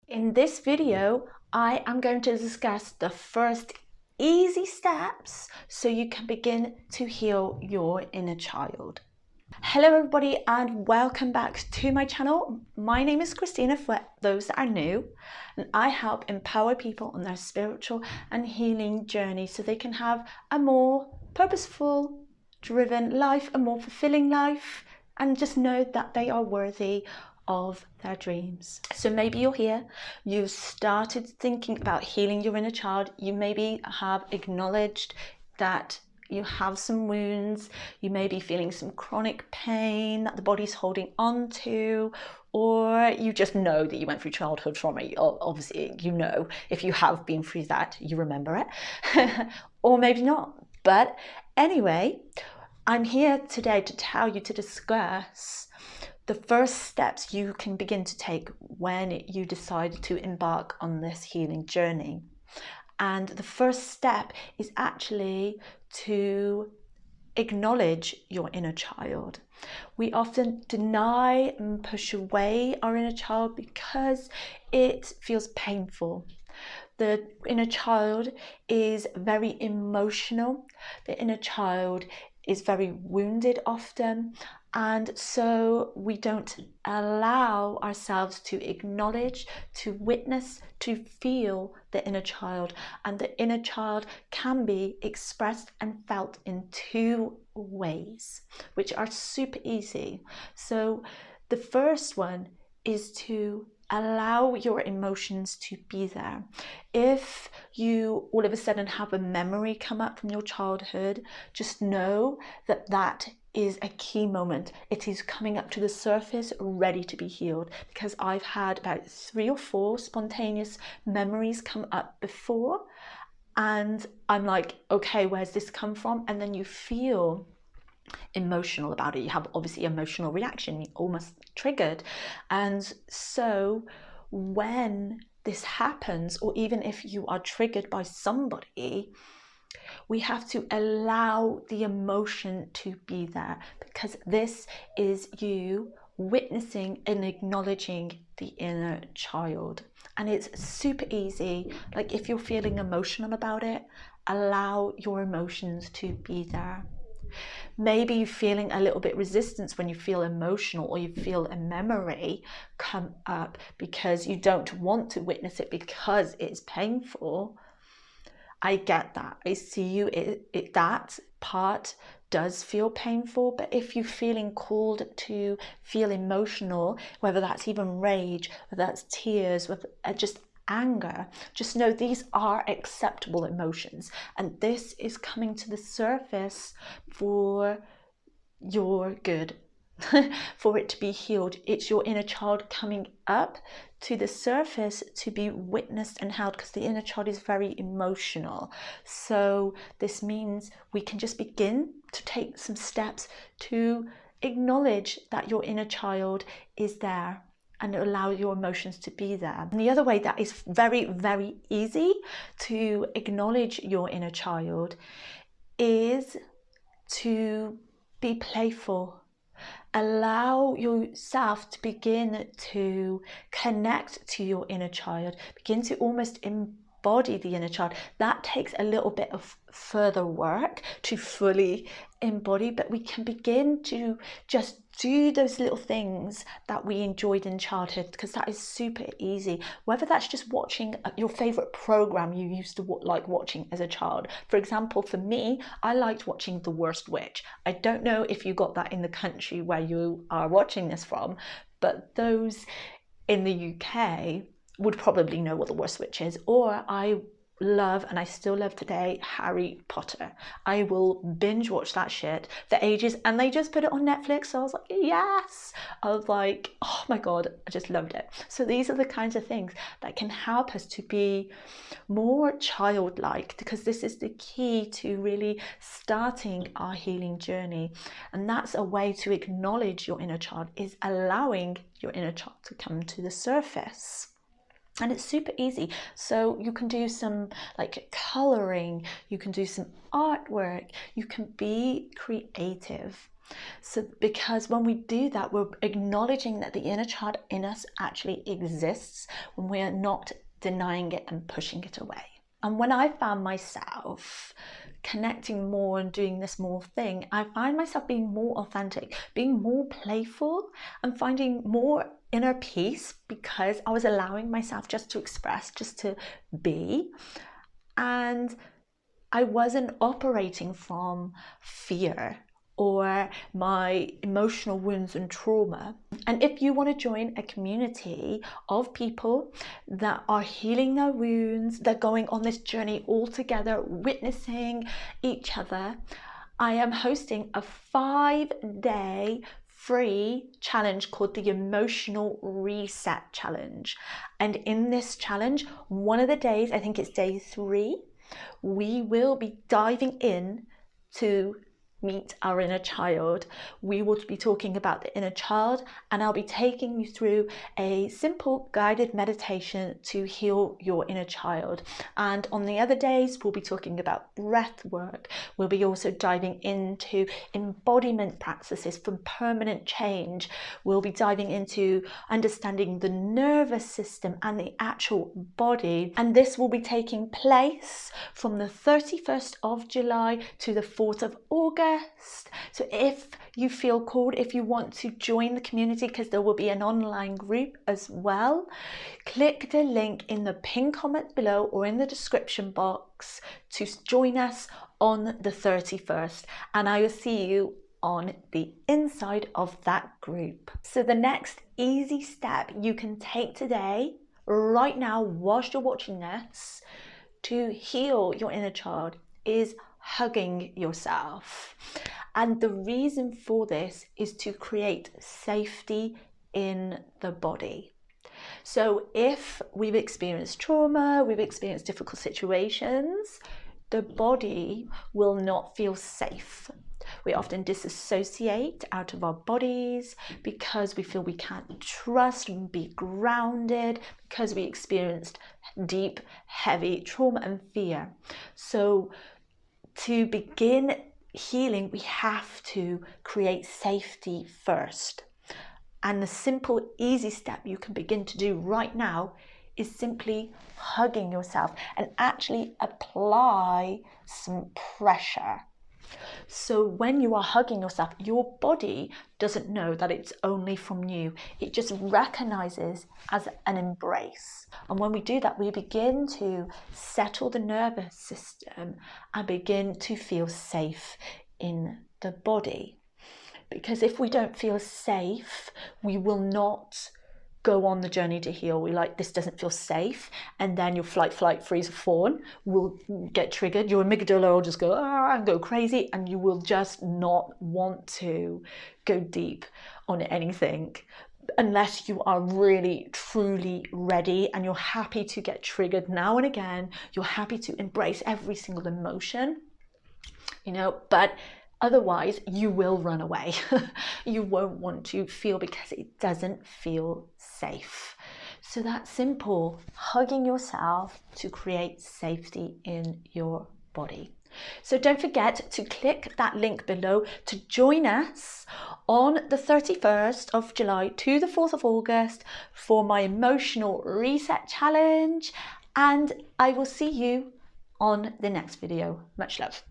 In this video, I am going to discuss the first easy steps so you can begin to heal your inner child. Hello everybody and welcome back to my channel. My name is Christina for those that are new, and I help empower people on their spiritual and healing journey so they can have a more purposeful, driven life, a more fulfilling life, and just know that they are worthy of their dreams. So maybe you're here, you've started thinking about healing your inner child, you maybe have acknowledged that you have some wounds, you may be feeling some chronic pain that the body's holding on to, or you just know that you went through childhood trauma. Obviously, you know, if you have been through that, you remember it, or maybe not. But anyway, I'm here today to tell you, to discuss the first steps you can begin to take when you decide to embark on this healing journey. And the first step is actually to acknowledge your inner child. We often deny and push away our inner child because it feels painful. The inner child is very emotional. The inner child is very wounded often, and so we don't allow ourselves to acknowledge, to witness, to feel the inner child. And the inner child can be expressed and felt in two ways, which are super easy. So the first one is to allow your emotions to be there. If you all of a sudden have a memory come up from your childhood, just know that that is a key moment. It is coming up to the surface, ready to be healed, because I've had about 3 or 4 spontaneous memories come up before, and I'm like, okay, where's this come from? And then you feel emotional about it. You have obviously emotional reaction, you're almost triggered. And so when this happens, or even if you are triggered by somebody, we have to allow the emotion to be there, because this is you witnessing and acknowledging the inner child. And it's super easy. Like, if you're feeling emotional about it, allow your emotions to be there. Maybe you're feeling a little bit resistance when you feel emotional, or you feel a memory come up because you don't want to witness it because it's painful. I get that. I see you. That part does feel painful, but if you're feeling called to feel emotional, whether that's even rage, whether that's tears, whether just anger, just know these are acceptable emotions, and this is coming to the surface for your good. For it to be healed. It's your inner child coming up to the surface to be witnessed and held, because the inner child is very emotional. So this means we can just begin to take some steps to acknowledge that your inner child is there and allow your emotions to be there. And the other way that is very, very easy to acknowledge your inner child is to be playful. Allow yourself to begin to connect to your inner child. Begin to almost embody the inner child. That takes a little bit of further work to fully embody, but we can begin to just do those little things that we enjoyed in childhood, because that is super easy. Whether that's just watching your favorite program you used to like watching as a child. For example, for me, I liked watching The Worst Witch. I don't know if you got that in the country where you are watching this from, but those in the UK would probably know what The Worst Witch is. Or I love, and I still love today, Harry Potter. I will binge watch that shit for ages, and they just put it on Netflix, so I was like, yes. I was like, oh my god, I just loved it. So these are the kinds of things that can help us to be more childlike, because this is the key to really starting our healing journey. And that's a way to acknowledge your inner child, is allowing your inner child to come to the surface. And it's super easy. So you can do some like coloring, you can do some artwork, you can be creative. So because when we do that, we're acknowledging that the inner child in us actually exists when we are not denying it and pushing it away. And when I found myself connecting more and doing this more thing, I find myself being more authentic, being more playful, and finding more inner peace because I was allowing myself just to express, just to be. And I wasn't operating from fear or my emotional wounds and trauma. And if you want to join a community of people that are healing their wounds, they're going on this journey all together, witnessing each other, I am hosting a 5-day free challenge called the Emotional Reset Challenge. And in this challenge, one of the days, I think it's day 3, we will be diving in to meet our inner child. We will be talking about the inner child, and I'll be taking you through a simple guided meditation to heal your inner child. And on the other days, we'll be talking about breath work. We'll be also diving into embodiment practices for permanent change. We'll be diving into understanding the nervous system and the actual body. And this will be taking place from the 31st of July to the 4th of August. So if you feel called, if you want to join the community, because there will be an online group as well, click the link in the pinned comment below or in the description box to join us on the 31st, and I will see you on the inside of that group. So the next easy step you can take today, right now, whilst you're watching this, to heal your inner child is hugging yourself. And the reason for this is to create safety in the body. So if we've experienced trauma, we've experienced difficult situations, the body will not feel safe. We often disassociate out of our bodies because we feel we can't trust and be grounded because we experienced deep, heavy trauma and fear. So to begin healing, we have to create safety first. And the simple, easy step you can begin to do right now is simply hugging yourself and actually apply some pressure. So when you are hugging yourself, your body doesn't know that it's only from you. It just recognizes as an embrace. And when we do that, we begin to settle the nervous system and begin to feel safe in the body. Because if we don't feel safe, we will not go on the journey to heal. We like, this doesn't feel safe, and then your fight, flight, freeze, or fawn will get triggered. Your amygdala will just go and go crazy, and you will just not want to go deep on anything unless you are really truly ready and you're happy to get triggered now and again. You're happy to embrace every single emotion, but otherwise you will run away. You won't want to feel because it doesn't feel safe. So that's simple, hugging yourself to create safety in your body. So don't forget to click that link below to join us on the 31st of July to the 4th of August for my Emotional Reset Challenge. And I will see you on the next video. Much love.